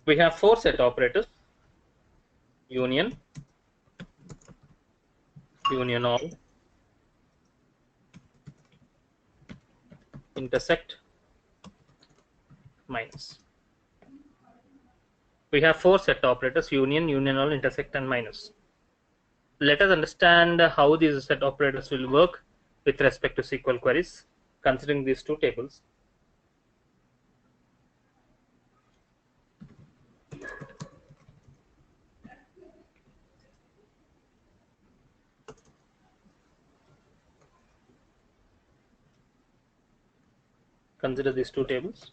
We have four set operators: union, union all, intersect, minus. We have four set operators: union, union all, intersect, and minus. Let us understand how these set operators will work with respect to SQL queries, considering these two tables. Consider these two tables.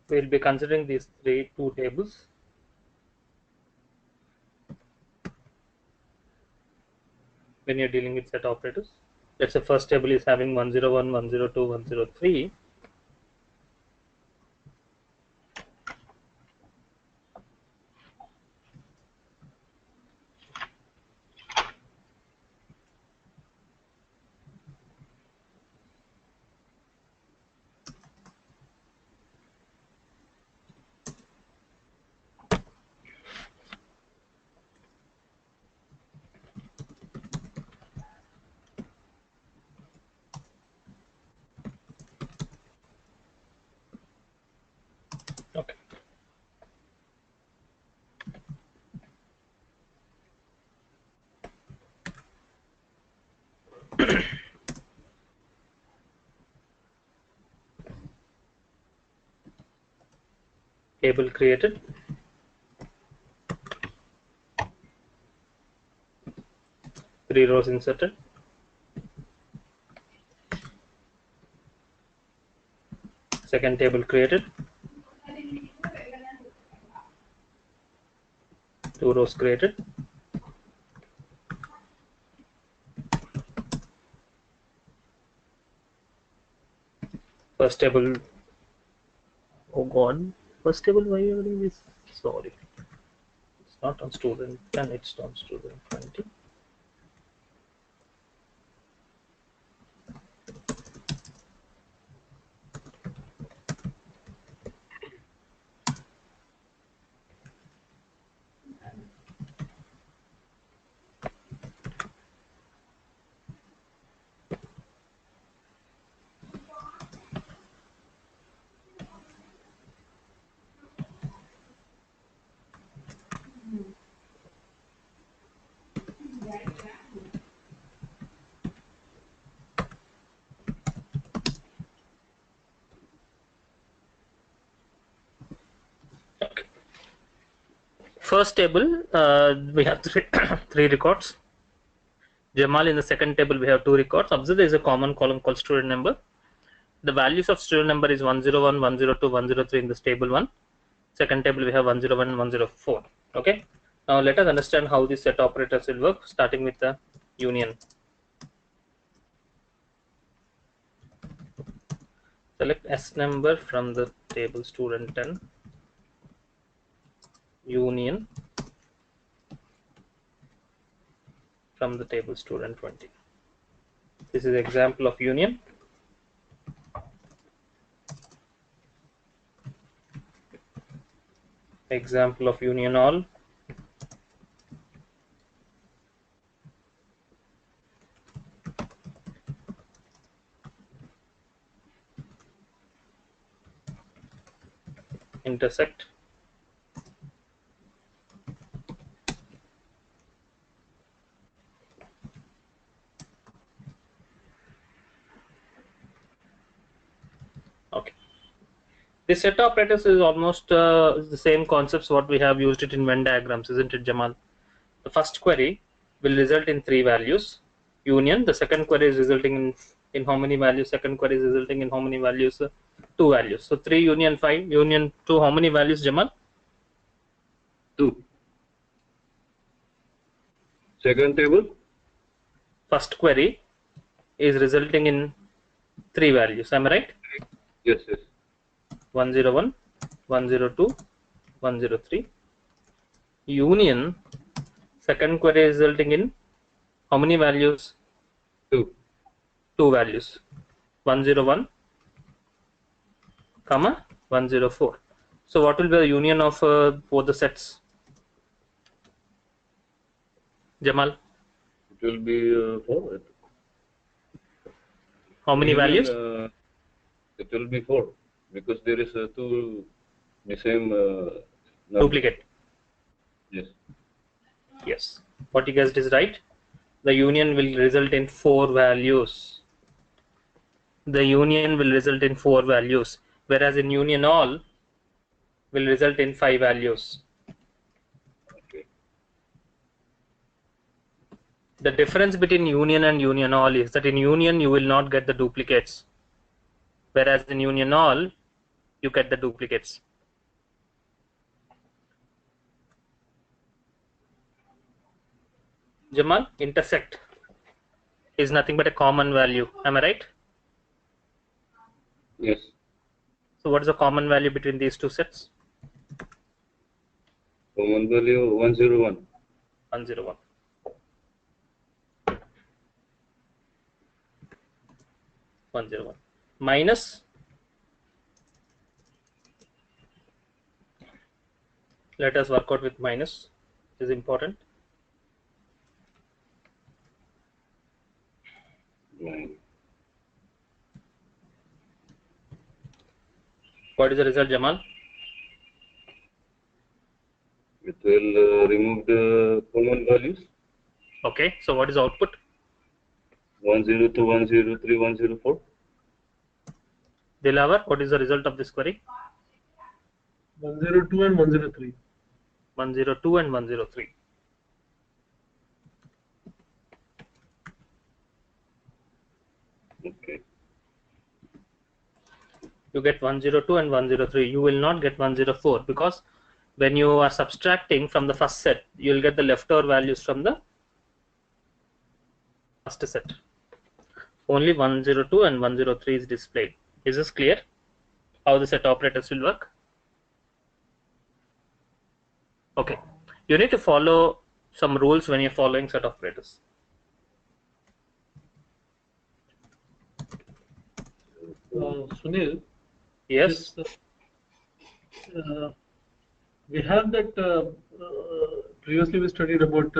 We'll be considering these two tables. When you're dealing with set operators, let's say first table is having 101, 102, 103. Okay. Table created. Three rows inserted. Second table created. Two rows created. First table. Oh God. First table, why are you doing this? Sorry. It's not on student 10, it's on student 20. Okay. First table, we have three records. Jamal, in the second table, we have two records. Observe there is a common column called student number. The values of student number is 101, 102, 103 in this table 1. Second table, we have 101 and 104. Okay. Now let us understand how these set operators will work, starting with the union. Select S number from the table student 10, union from the table student 20. This is example of union. Example of union all. Intersect. The set operators is almost the same concepts what we have used it in Venn diagrams, isn't it, Jamal? The first query will result in 3 values union. The second query is resulting in how many values? Second query is resulting in how many values? 2 values. So 3 union 5 union 2. How many values, Jamal? 2. Second table. First query is resulting in 3 values. Am I right? Yes, yes. 101, 102, 103. Union second query is resulting in how many values? 2. 2 values. 101, comma 104. So what will be the union of both the sets, Jamal? It will be 4. How many values? It will be 4 because there is 2 the same Duplicate. Yes. Yes. What you guessed is right. The union will result in 4 values. The union will result in 4 values, whereas in union all will result in 5 values. Okay. The difference between union and union all is that in union you will not get the duplicates, whereas in union all you get the duplicates. Jamal, intersect is nothing but a common value. Am I right? Yes. So what is the common value between these two sets? Common value 101. 101. Minus, let us work out with minus, is important. 9. What is the result, Jamal? It will remove the common values. Okay, so what is the output? 102, 103, 104. Dilavar, what is the result of this query? 102 and 103. 102 and 103. Okay. You get 102 and 103. You will not get 104 because when you are subtracting from the first set, you will get the leftover values from the first set. Only 102 and 103 is displayed. Is this clear? How the set operators will work? Okay. You need to follow some rules when you're following set operators. Sunil. Yes. We have that previously we studied about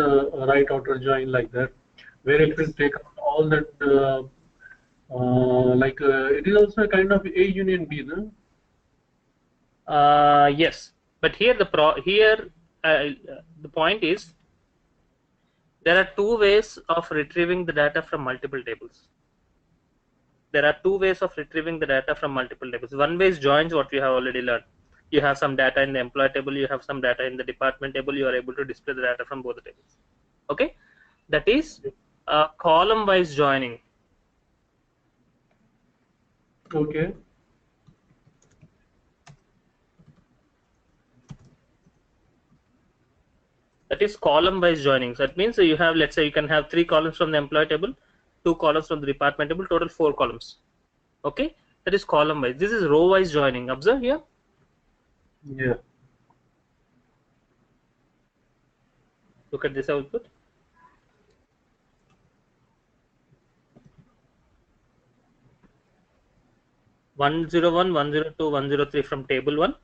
right outer join like that, where it will take all that it is also a kind of A union B, no? Yes, but here the point is there are 2 ways of retrieving the data from multiple tables. There are 2 ways of retrieving the data from multiple tables. One way is joins, what we have already learned. You have some data in the employee table, you have some data in the department table, you are able to display the data from both the tables. Okay, that is column wise joining. Okay. That is column wise joining. So that means you have, let's say you can have 3 columns from the employee table, 2 columns from the department table, total 4 columns. Okay, that is column wise. This is row wise joining. Observe here. Yeah. Look at this output. One 101, 102, 103 from table 1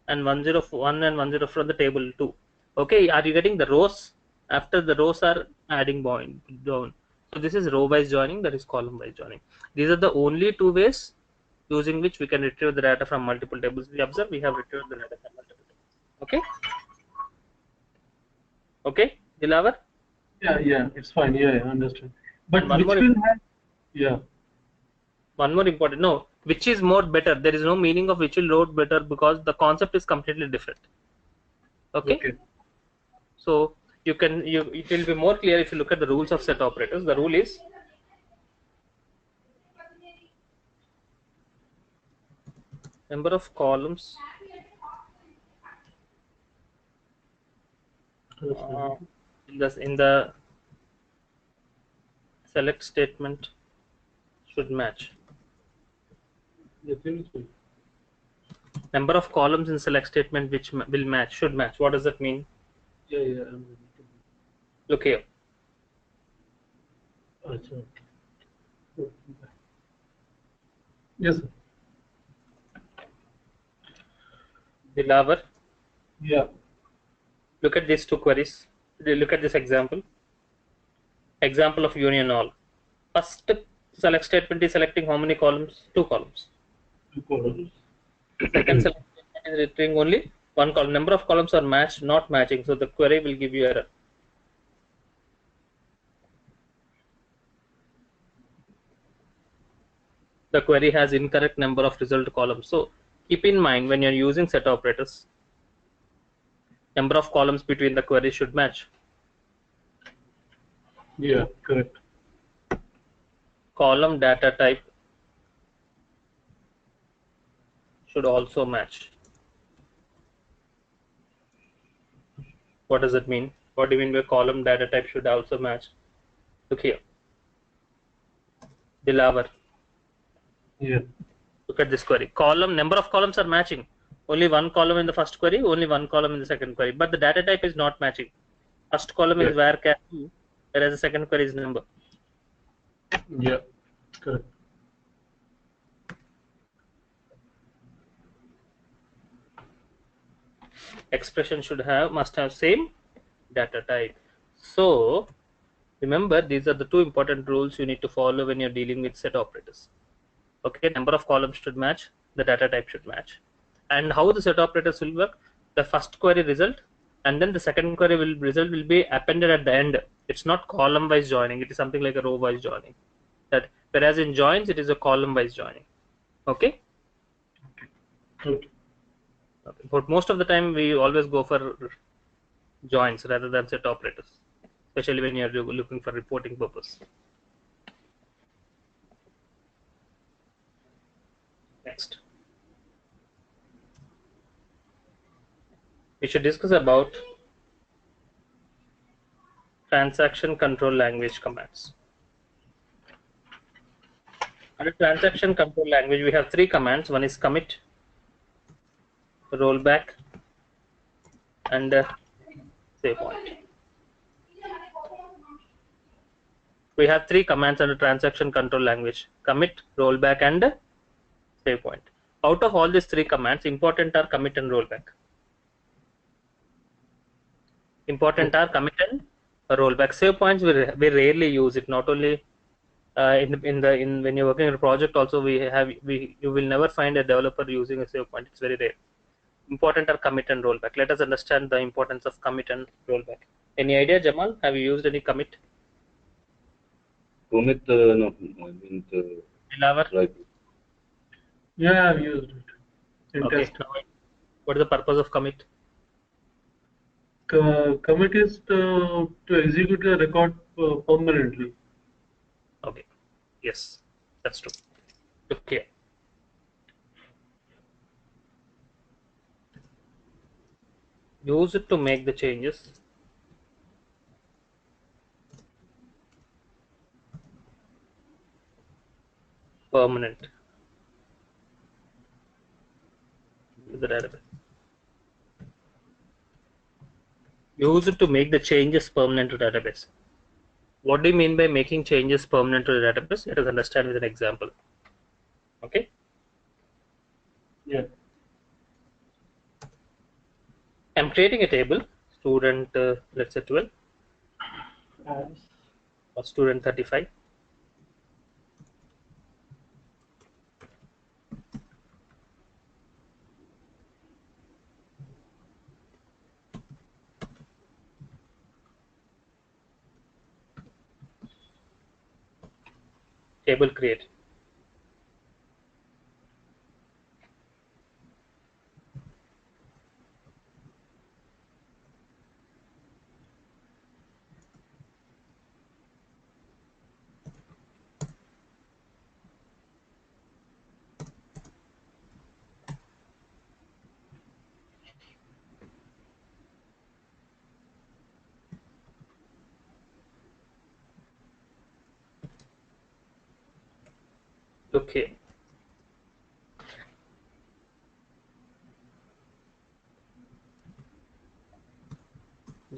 and 101 and 104 from the table 2. Okay, are you getting the rows? After the rows are adding down. So this is row wise joining, that is column wise joining. These are the only 2 ways using which we can retrieve the data from multiple tables. We observe we have retrieved the data from multiple tables. Okay? Okay, Dilavar? Yeah, it's fine. Yeah, I understand. But one which more will have, yeah. One more important, no, which is more better. There is no meaning of which will load better because the concept is completely different. Okay. So it will be more clear if you look at the rules of set operators. The rule is number of columns in the select statement should match. Number of columns in select statement which will match should match. What does that mean? Yeah. Look here. Yes, sir. Dilavar. Yeah. Look at these two queries. Look at this example. Example of union all. First select statement is selecting how many columns? 2 columns. 2 columns. Second select statement is retrieving only 1 column. Number of columns are matched, not matching. So the query will give you error. The query has incorrect number of result columns. So keep in mind when you're using set operators, number of columns between the queries should match. Yeah, correct. Column data type should also match. What does it mean? What do you mean by column data type should also match? Look here. Dilavar. Yeah. Look at this query. Column number of columns are matching. Only 1 column in the first query, only 1 column in the second query. But the data type is not matching. First column is varchar 2, whereas the second query is number. Yeah, correct. Expression must have same data type. So remember, these are the 2 important rules you need to follow when you're dealing with set operators. Okay, number of columns should match, the data type should match. And how the set operators will work? The first query result and then the second query result will be appended at the end. It's not column wise joining, it is something like a row wise joining. That whereas in joins it is a column wise joining. Okay? Okay. But most of the time we always go for joins rather than set operators, especially when you're looking for reporting purpose. Next, we should discuss about transaction control language commands. Under transaction control language, we have 3 commands. One is commit, rollback, and save point. We have 3 commands under transaction control language: commit, rollback, and save point. Out of all these 3 commands, important are commit and rollback. Important are commit and rollback. Save points we rarely use it. Not only when you're working on a project, also you will never find a developer using a save point. It's very rare. Important are commit and rollback. Let us understand the importance of commit and rollback. Any idea, Jamal? Have you used any commit? Commit, no, I mean, Dilavar? Yeah, I've used it. In test. What is the purpose of commit? Commit is to execute the record permanently. Okay. Yes, that's true. Okay. Use it to make the changes. Permanent to the database. Use it to make the changes permanent to database. What do you mean by making changes permanent to the database? Let us understand with an example. Okay. Yeah. I'm creating a table. Student, let's say 12. Or student 35. Table create. Okay.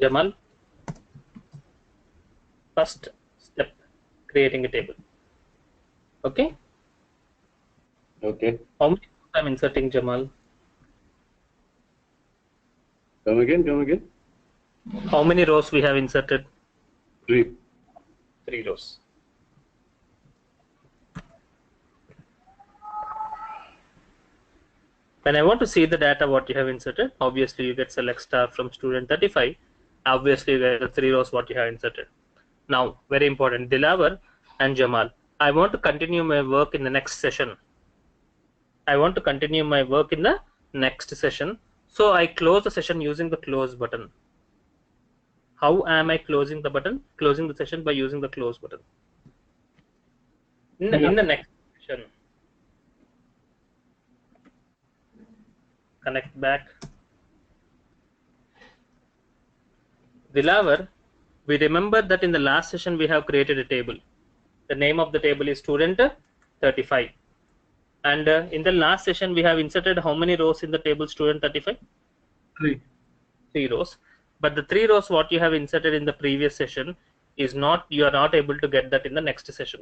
Jamal, first step, creating a table. Okay. Okay. How many rows I'm inserting, Jamal? Come again. Come again. How many rows we have inserted? 3. 3 rows. When I want to see the data what you have inserted, obviously you get select star from student 35. Obviously you get the 3 rows what you have inserted. Now, very important, Dilavar and Jamal. I want to continue my work in the next session. I want to continue my work in the next session. So I close the session using the close button. How am I closing the button? Closing the session by using the close button. In the next session, connect back. Dilavar, we remember that in the last session we have created a table. The name of the table is student 35. And in the last session we have inserted how many rows in the table student 35? 3. 3 rows. But the 3 rows what you have inserted in the previous session is not, you are not able to get that in the next session.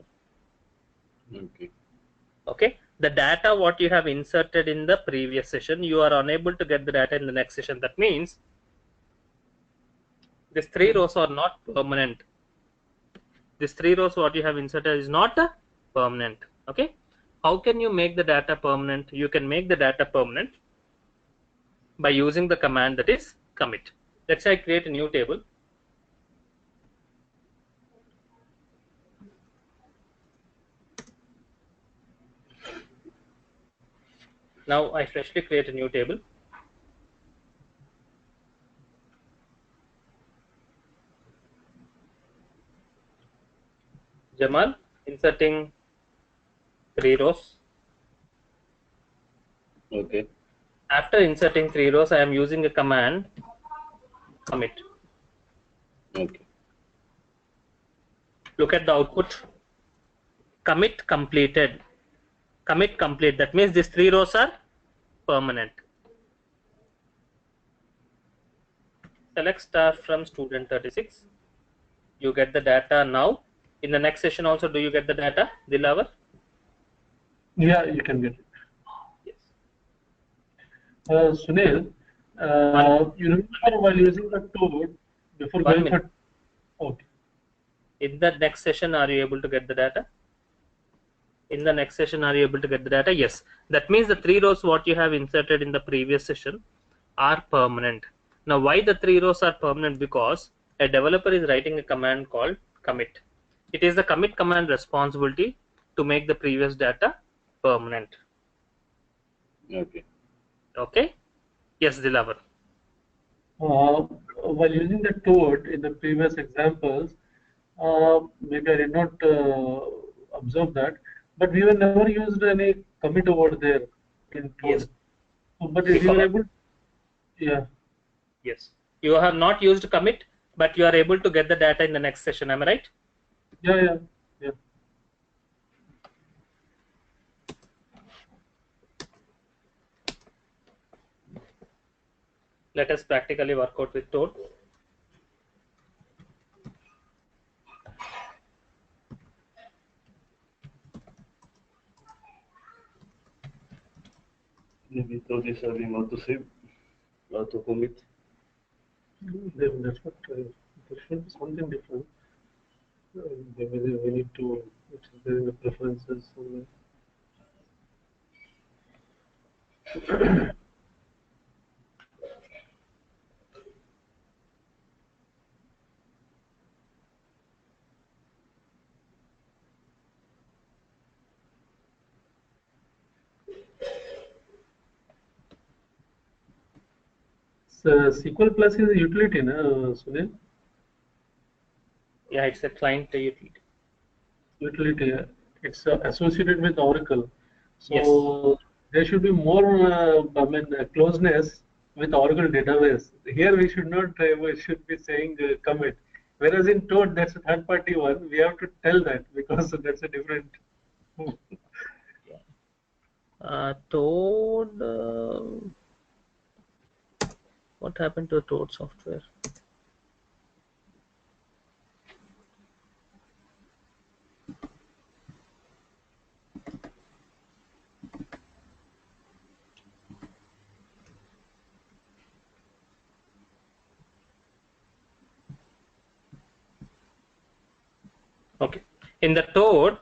Okay. Okay, the data what you have inserted in the previous session, you are unable to get the data in the next session. That means these 3 rows are not permanent. These 3 rows what you have inserted is not permanent. Okay, how can you make the data permanent? You can make the data permanent by using the command that is commit. Let's say I create a new table. Now I freshly create a new table. Jamal, inserting 3 rows. Okay. After inserting 3 rows, I am using a command commit. Okay. Look at the output. Commit completed. Commit complete. That means these 3 rows are permanent. Select star from student 36. You get the data now. In the next session also, do you get the data, Dilavar? Yeah, you can get it. Yes. Sunil, you remember while using the tool before 1 going minute. for. Okay. In the next session, are you able to get the data? In the next session, are you able to get the data? Yes. That means the 3 rows what you have inserted in the previous session are permanent. Now, why the 3 rows are permanent? Because a developer is writing a command called commit. It is the commit command responsibility to make the previous data permanent. Okay. Okay? Yes, Dilavar. While using the toad in the previous examples, maybe I did not observe that, but we were never used any commit over there in toad. Yes. So, but we were able, yeah. Yes. You have not used commit, but you are able to get the data in the next session. Am I right? Yeah. Let us practically work out with Toad. Maybe Toad is having auto save, auto commit. Then that's what there should be something different. Maybe we need to, which is there in the preferences somewhere. So SQL Plus is a utility, no, Sunil? Yeah, it's a client utility. Utility. It's associated with Oracle. So Yes. there should be more, closeness with Oracle database. Here we should not, we should be saying commit. Whereas in Toad, that's a third-party one. We have to tell that because that's a different. Toad. What happened to Toad software? Okay. In the Toad,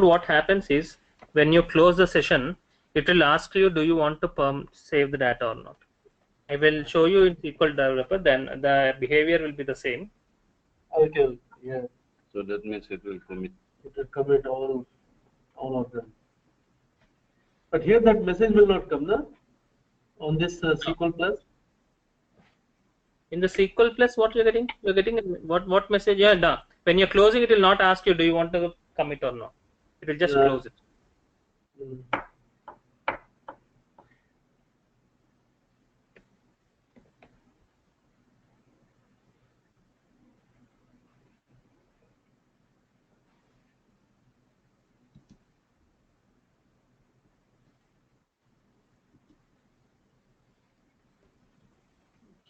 what happens is when you close the session, it will ask you, do you want to save the data or not? I will show you in SQL Developer. Then the behavior will be the same. Okay, yeah. So that means it will commit. It will commit all of them. But here that message will not come, no? On this SQL Plus. In the SQL Plus, what you're getting? You're getting what message? Yeah, no. When you're closing, it will not ask you, do you want to commit or not? It will just close it. Mm.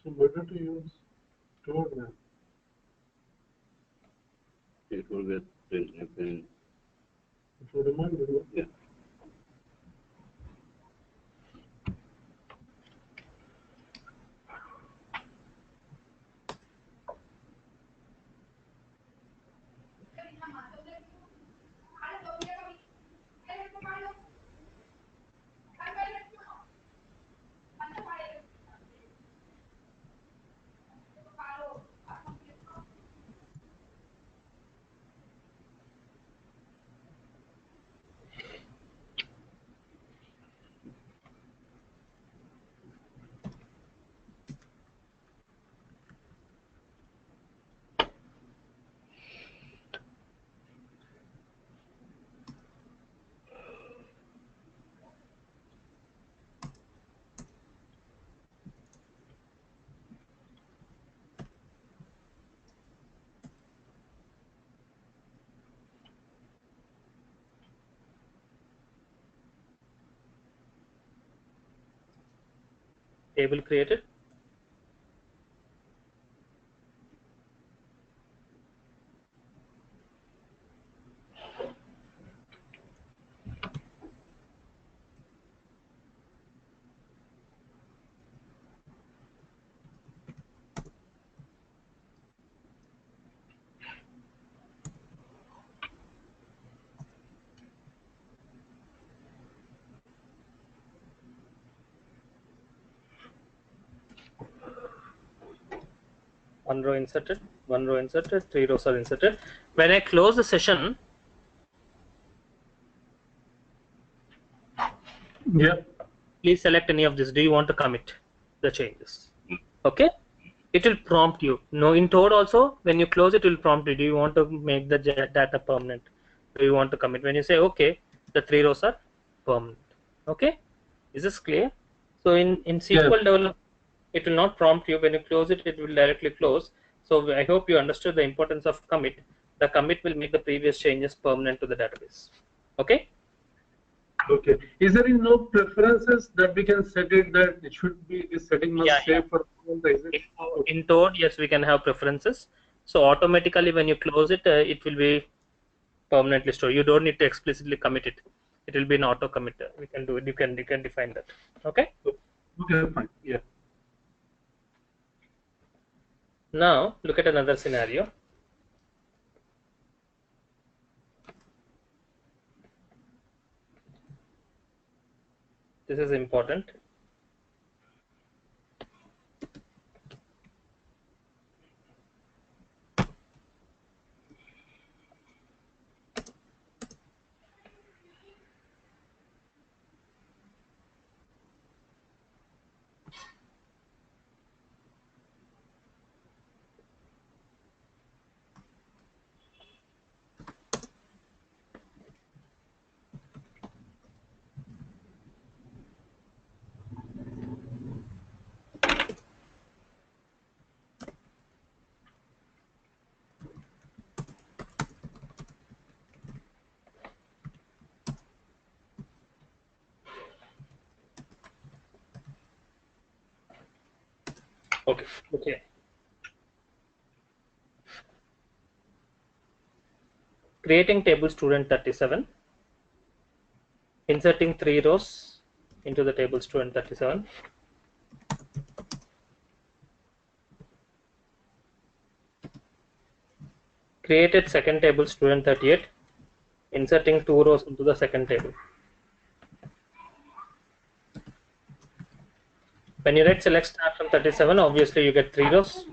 So better to use Toad then. It will get again. It will remind you. Yeah. Table created. One row inserted, 3 rows are inserted. When I close the session, Yeah. please select any of this. Do you want to commit the changes? Okay. It will prompt you. No, in Toad also, when you close it will prompt you. Do you want to make the data permanent? Do you want to commit? When you say okay, the 3 rows are permanent. Okay. Is this clear? So in SQL Develop, it will not prompt you. When you close it, it will directly close. So I hope you understood the importance of commit. The commit will make the previous changes permanent to the database. Okay. Okay. Is there no preferences that we can set it that it should be this setting must save for all the? Is it? In Toad, yes, we can have preferences. So automatically, when you close it, it will be permanently stored. You don't need to explicitly commit it. It will be an auto commit. We can do it. You can define that. Okay. Okay, fine. Yeah. Now look at another scenario. This is important. Okay. Okay. Creating table student 37. Inserting 3 rows into the table student 37. Created second table student 38. Inserting 2 rows into the second table. When you write select star from 37, obviously you get 3 rows.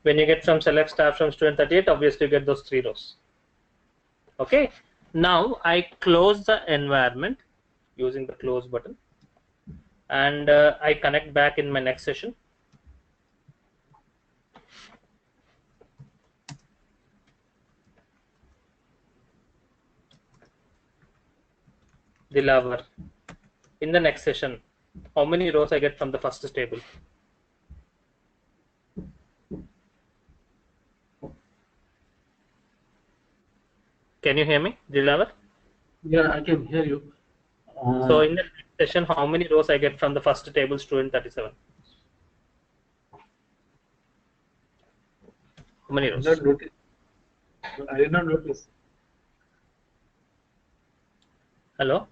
When you get from select star from student 38, obviously you get those 3 rows. Okay. Now I close the environment using the close button, and I connect back in my next session. Dilavar. In the next session, how many rows I get from the first table? Can you hear me, Dilavar? Yeah, I can hear you. So in the next session, how many rows I get from the first table student 37? How many I did rows? not notice. I did not notice. Hello?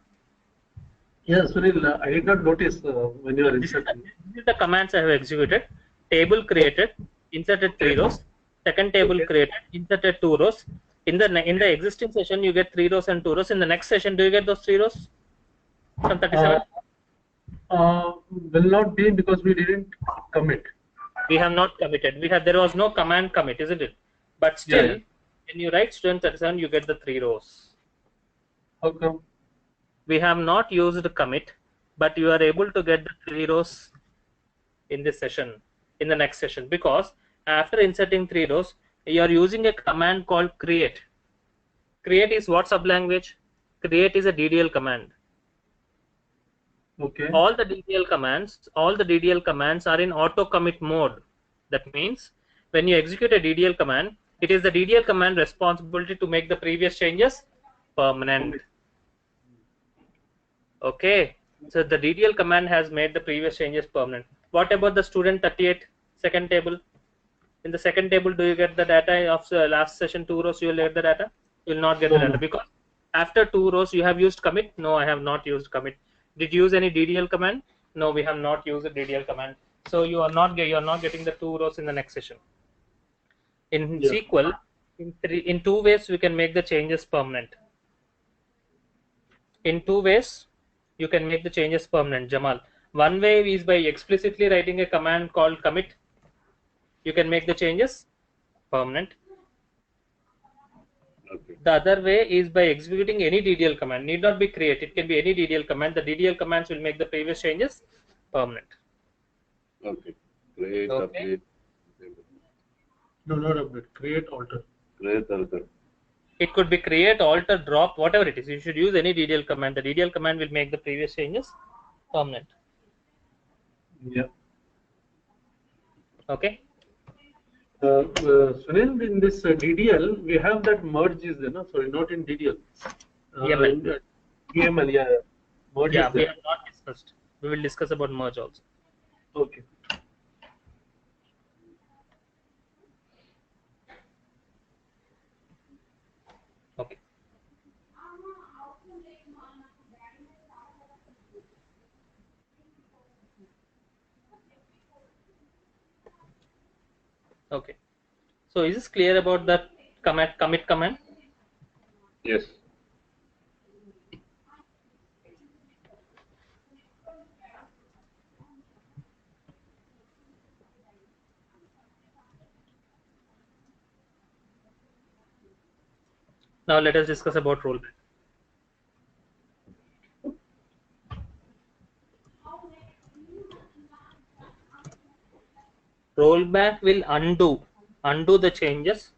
Yeah, Sunil, I did not notice when you are This inserting. is the commands I have executed. Table created, inserted 3 rows. Second table Okay. created, inserted 2 rows. In the existing session, you get 3 rows and 2 rows. In the next session, do you get those 3 rows from 37? Will not be because we didn't commit. We have not committed. There was no command commit, isn't it? But Yeah, still, yeah. when you write student 37, you get the 3 rows. How come? We have not used commit, but you are able to get the 3 rows in this session, in the next session, because after inserting 3 rows, you are using a command called create. Create is what sublanguage? Create is a DDL command. Okay. All the DDL commands are in auto commit mode. That means when you execute a DDL command, it is the DDL command responsibility to make the previous changes permanent. Okay, so the DDL command has made the previous changes permanent. What about the student 38 second table? In the second table, do you get the data of the last session 2 rows? You will get the data. You will not get the No, data no. because after 2 rows you have used commit. No, I have not used commit. Did you use any DDL command? No, we have not used a DDL command. So you are not getting the 2 rows in the next session. In Yeah. SQL, in 2 ways we can make the changes permanent. In 2 ways you can make the changes permanent, Jamal. One way is by explicitly writing a command called commit. You can make the changes permanent. Okay. The other way is by executing any DDL command. Need not be create. It can be any DDL command. The DDL commands will make the previous changes permanent. Okay. Create, Okay. update, No, not update. Create, alter. create, alter. It could be create, alter, drop, whatever it is. You should use any DDL command. The DDL command will make the previous changes permanent. Yeah. Okay. Sunil, in this DDL, we have that merge is there, no? Sorry, not in DDL. YAML. In YAML, yeah. Merge Yeah, is we there. have not discussed. We will discuss about merge also. Okay. Okay. Okay. So is this clear about that commit command? Yes. Now let us discuss about rollback. Rollback will undo the changes.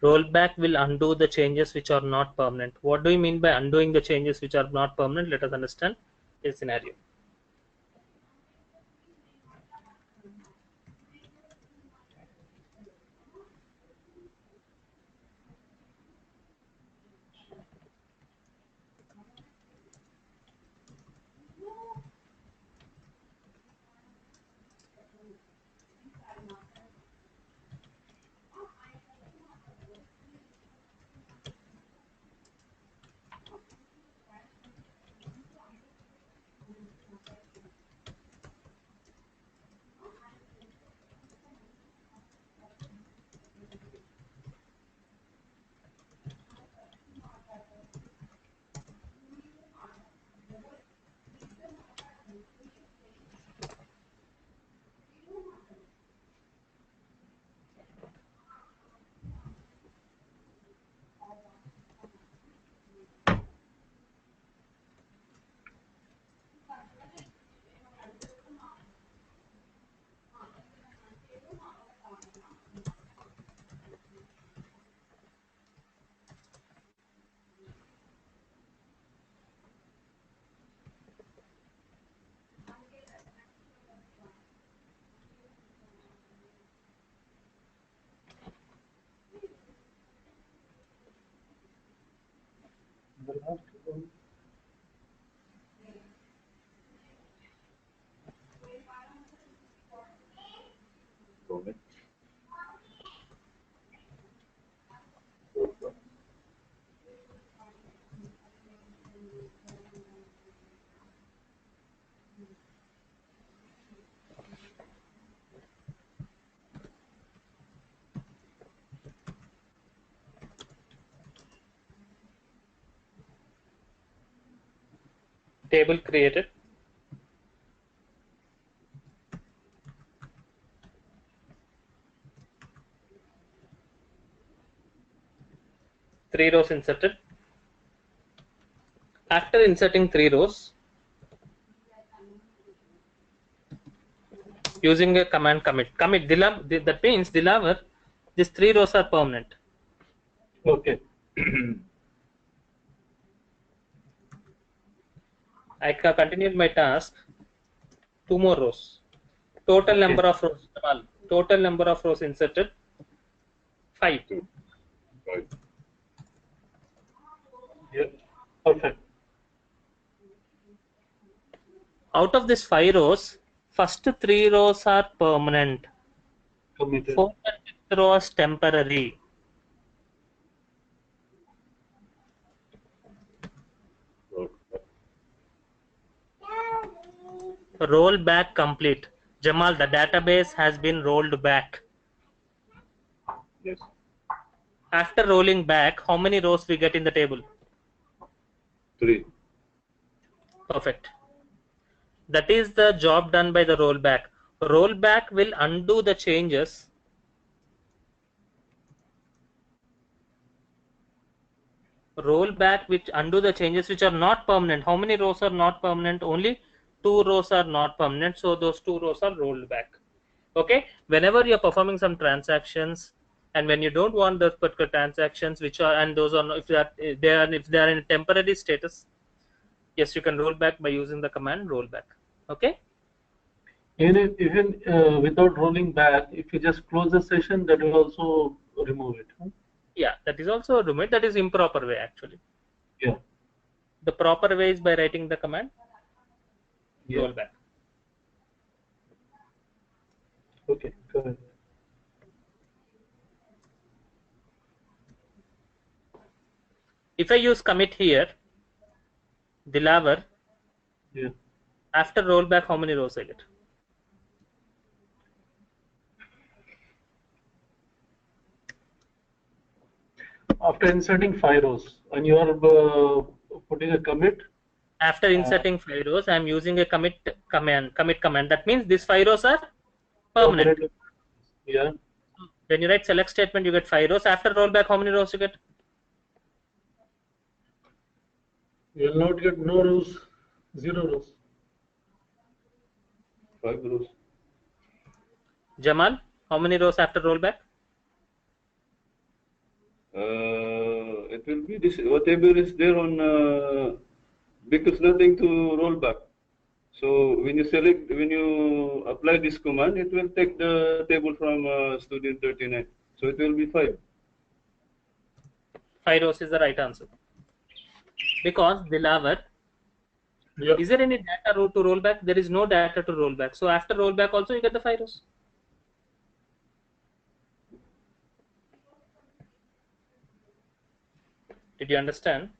Rollback will undo the changes which are not permanent. What do you mean by undoing the changes which are not permanent? Let us understand a scenario. the last one. Comment. Table created. Three rows inserted. After inserting 3 rows, using a command commit. That means Dilaver, these 3 rows are permanent. Okay. I continued my task. 2 more rows. Total Okay. number of rows. Total number of rows inserted 5. 5. Yeah. Perfect. Out of these 5 rows, first 3 rows are permanent. Committed. 4th and 5th rows temporary. Roll back complete. Jamal, the database has been rolled back. Yes. After rolling back, how many rows we get in the table? 3. Perfect. That is the job done by the rollback. Rollback will undo the changes. Rollback which undo the changes which are not permanent. How many rows are not permanent? Only 2 rows are not permanent. So those 2 rows are rolled back. Okay. Whenever you're performing some transactions, and when you don't want those particular transactions, which are and those are not, if they are in temporary status, yes, you can roll back by using the command rollback. Okay. Even without rolling back, if you just close the session, that will also remove it. Huh? Yeah, that is also a domain. That is improper way actually. Yeah. The proper way is by writing the command Yeah. rollback. Okay. Correct. If I use commit here, Dilaver, Yeah. after rollback, how many rows I get? After inserting 5 rows, and you are putting a commit. After inserting 5 rows, I am using a commit command. That means these 5 rows are permanent. Yeah. When you write select statement, you get 5 rows. After rollback, how many rows you get? You will not get no rows, 0 rows. 5 rows. Jamal, how many rows after rollback? It will be this whatever is there on because nothing to roll back. So when you apply this command, it will take the table from student 39. So it will be 5. 5 rows is the right answer. Because Dilaver, Yeah. is there any data row to rollback? There is no data to rollback. So after rollback also you get the 5 rows. Did you understand?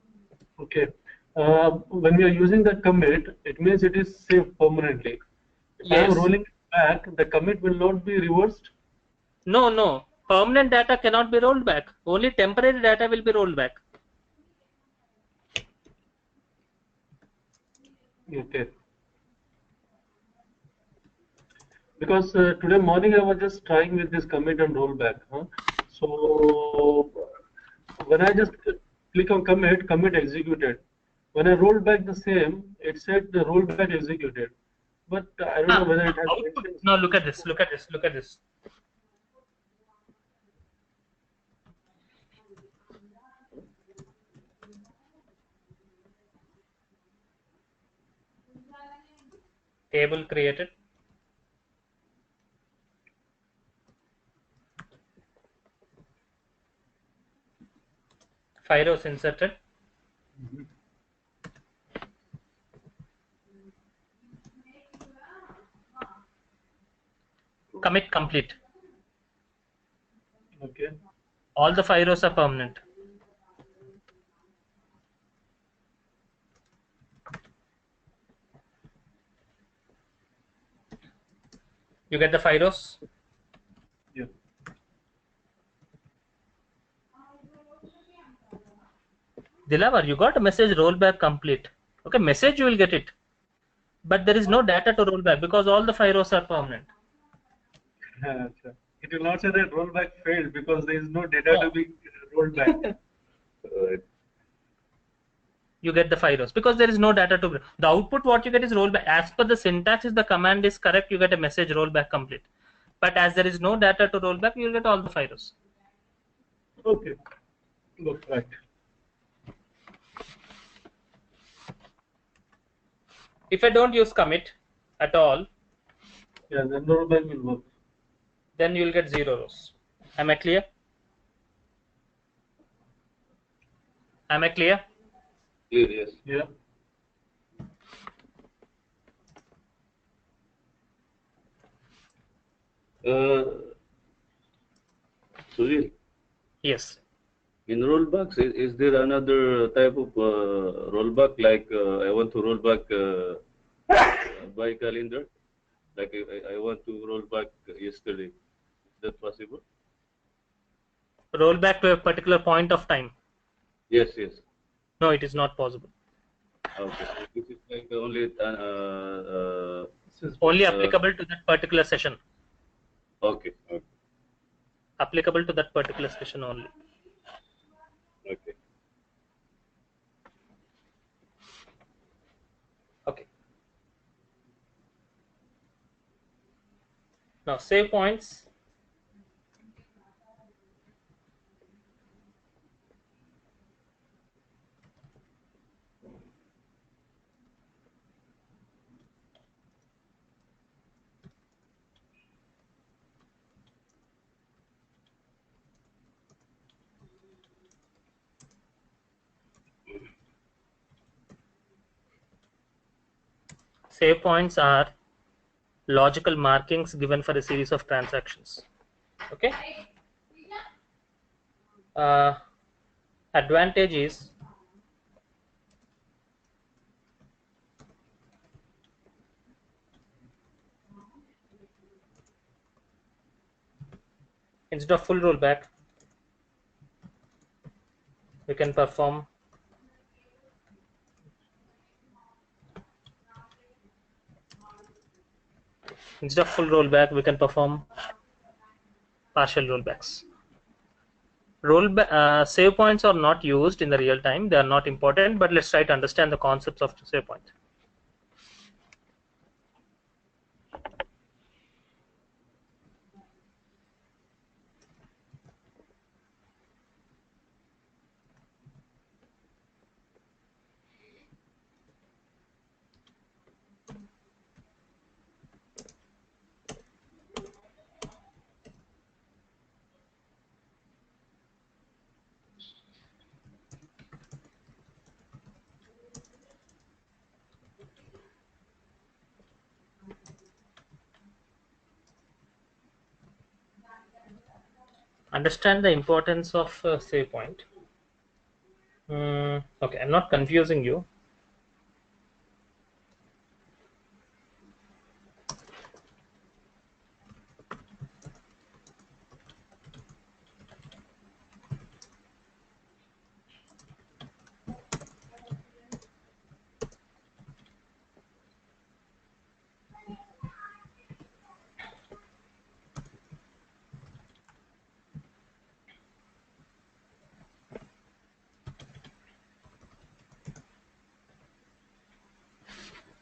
Okay. When we are using the commit, it means it is saved permanently. If I am Yes. rolling it back, the commit will not be reversed. No. Permanent data cannot be rolled back. Only temporary data will be rolled back. Okay. Because today morning I was just trying with this commit and rollback. Huh? So when I just click on commit executed. When I rolled back the same, it said the rollback executed. But I don't know whether it has Output. mentioned. No, look at this. Look at this. Table created. Five rows inserted. Commit complete. Okay. All the 5 rows are permanent. You get the 5 rows? Yeah. Dilavar, you got a message rollback complete. Okay, message you will get it. But there is no data to roll back because all the 5 rows are permanent. It will not say that rollback failed because there is no data to be rolled back. Right. You get the 5 rows because there is no data to. The output what you get is rollback. As per the syntax, if the command is correct, you get a message rollback complete. But as there is no data to roll back, you will get all the 5 rows. Okay. Look, right. If I don't use commit at all, Yeah, then rollback will work. then you will get 0 rows. Am I clear? Am I clear? Clear, yes. Yeah. Sujil, Yes. in rollbacks, is there another type of rollback like I want to roll back by calendar? Like I want to roll back yesterday. Is that possible? Roll back to a particular point of time. Yes, yes. No, it is not possible. Okay. So this is like only Only applicable to that particular session. okay. Okay. Applicable to that particular session only. Okay. Okay. Now save points. Save points are logical markings given for a series of transactions. Okay. Advantage is instead of full rollback, we can perform partial rollbacks. Save points are not used in the real time. They are not important, but let's try to understand the concepts of save point. Understand the importance of save point. Okay, I'm not confusing you.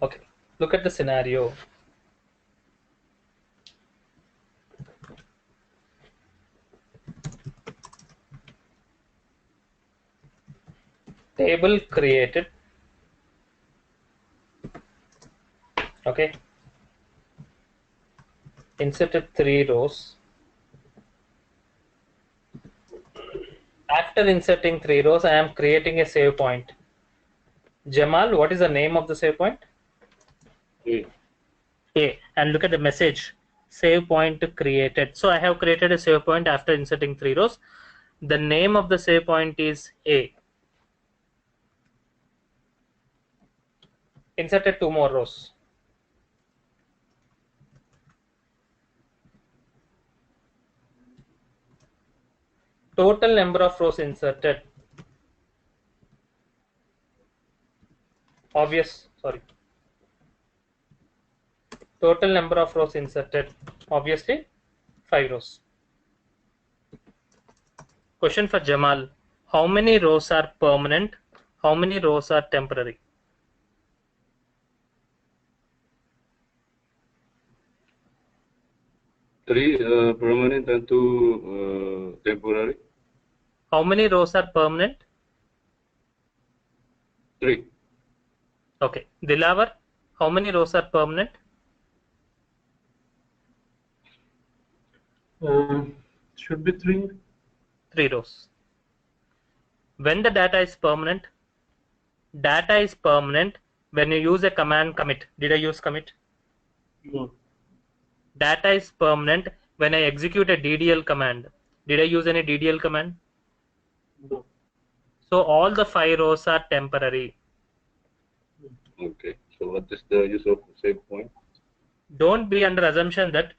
Okay, look at the scenario. Table created. Okay. Inserted 3 rows. After inserting 3 rows, I am creating a save point. Jamal, what is the name of the save point? A. A. And look at the message. Save point created. So I have created a save point after inserting 3 rows. The name of the save point is A. Inserted 2 more rows. Total number of rows inserted. Sorry. Total number of rows inserted. Obviously, 5 rows. Question for Jamal. How many rows are permanent? How many rows are temporary? 3 permanent and 2 temporary. How many rows are permanent? 3. Okay. Dilavar, how many rows are permanent? Should be 3. 3 rows. When the data is permanent? Data is permanent when you use a command commit. Did I use commit? No. Data is permanent when I execute a DDL command. Did I use any DDL command? No. So all the 5 rows are temporary. Okay. So what is the use of save point? Don't be under assumption that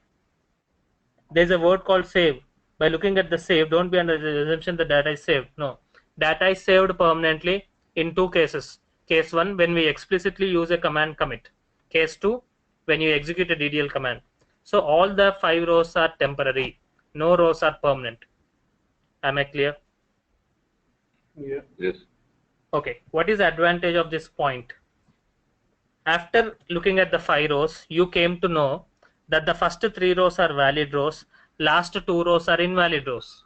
there's a word called save. By looking at the save, don't be under the assumption that data is saved. No. Data is saved permanently in 2 cases. Case 1, when we explicitly use a command commit. Case 2, when you execute a DDL command. So all the 5 rows are temporary. No rows are permanent. Am I clear? Yeah. Yes. Okay. What is the advantage of this point? After looking at the 5 rows, you came to know that the first 3 rows are valid rows, last 2 rows are invalid rows.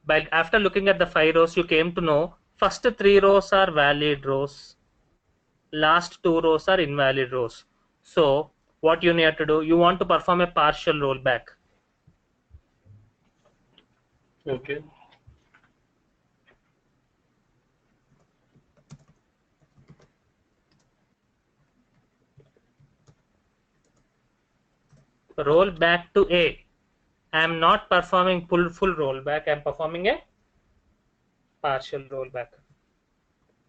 But after looking at the 5 rows, you came to know first 3 rows are valid rows, last 2 rows are invalid rows. So what you need to do, you want to perform a partial rollback. Okay. Roll back to A. I am not performing full rollback. I am performing a partial rollback.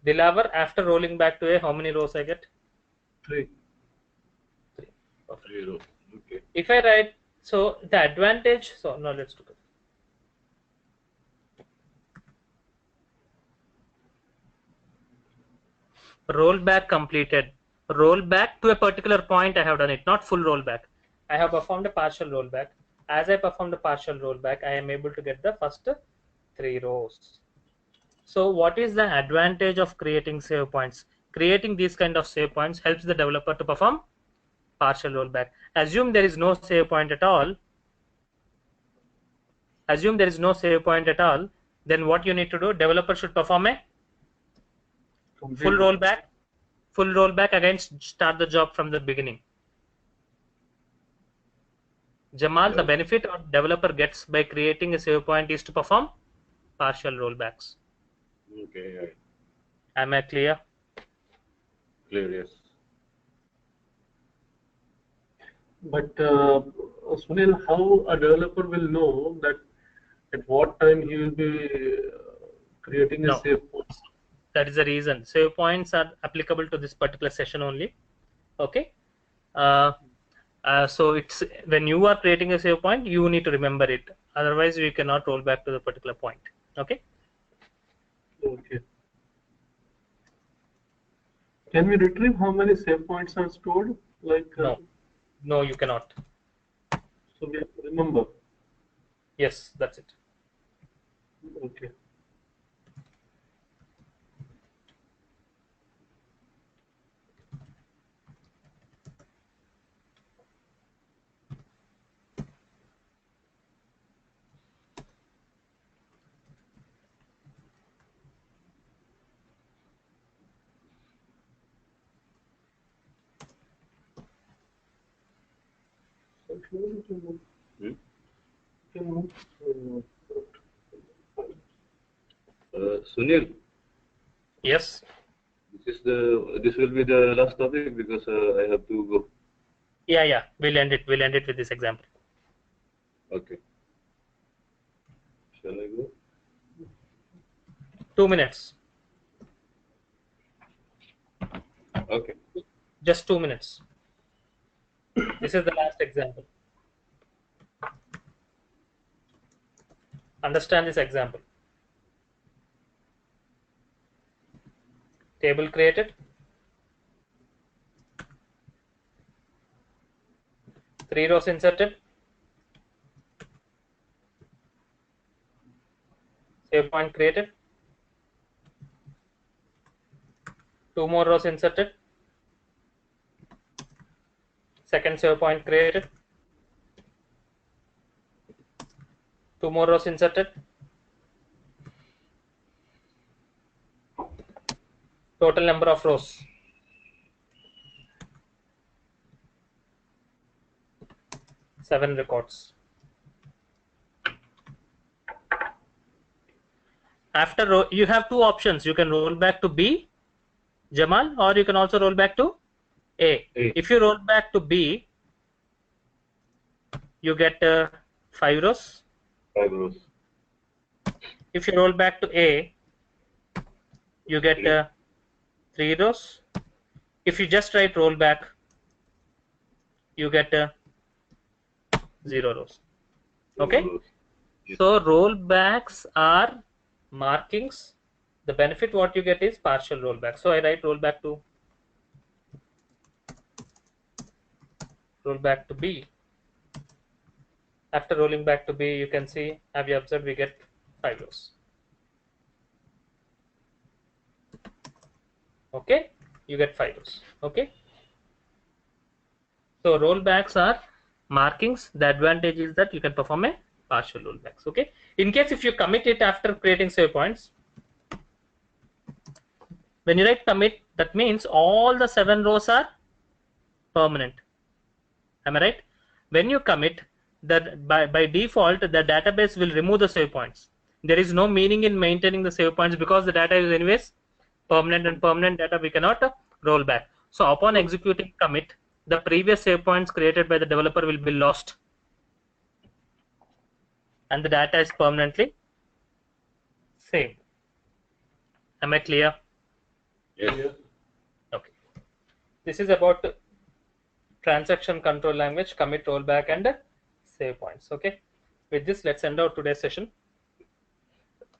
Dilavar, after rolling back to A, how many rows I get? 3. 3. Perfect. 3 rows. Okay. If I write, so the advantage, so now let's look at rollback completed. Rollback to a particular point, I have done it, not full rollback. I have performed a partial rollback. As I perform the partial rollback, I am able to get the first 3 rows. So what is the advantage of creating save points? Creating these kind of save points helps the developer to perform partial rollback. Assume there is no save point at all. Assume there is no save point at all. Then what you need to do, developer should perform a full rollback again, start the job from the beginning. Jamal, the benefit a developer gets by creating a save point is to perform partial rollbacks. Okay. Am I clear? Clear, yes. But Sunil, how a developer will know that at what time he will be creating a No. save point? That is the reason. Save points are applicable to this particular session only. Okay. So it's when you are creating a save point, you need to remember it. Otherwise, we cannot roll back to the particular point. Okay. Okay. Can we retrieve how many save points are stored? Like no, you cannot. So we have to remember. Yes, that's it. Okay. Sunil, Yes. this will be the last topic because I have to go. Yeah. We'll end it with this example. Okay. Shall I go? 2 minutes. Okay. Just 2 minutes. This is the last example. Understand this example. Table created. 3 rows inserted. Save point created. 2 more rows inserted. Second save point created. 2 more rows inserted. Total number of rows. 7 records. After you have 2 options. You can roll back to B, Jamal, or you can also roll back to A. If you roll back to B, you get 5 rows. 5 rows. If you roll back to A, you get 3 rows. If you just write roll back, you get 0 rows. Okay? Yes. So rollbacks are markings. The benefit what you get is partial rollback. So I write rollback to B. After rolling back to B, you can see, have you observed, we get 5 rows. Okay, you get 5 rows. Okay. So rollbacks are markings. The advantage is that you can perform a partial rollbacks. Okay. In case if you commit it after creating save points, when you write commit, that means all the 7 rows are permanent. Am I right? When you commit, that by default the database will remove the save points. There is no meaning in maintaining the save points because the data is anyways permanent, and permanent data we cannot roll back. So upon executing commit, the previous save points created by the developer will be lost, and the data is permanently saved. Am I clear? Yes. Okay. This is about transaction control language, commit, rollback, and save points. Okay. With this, let's end our today's session.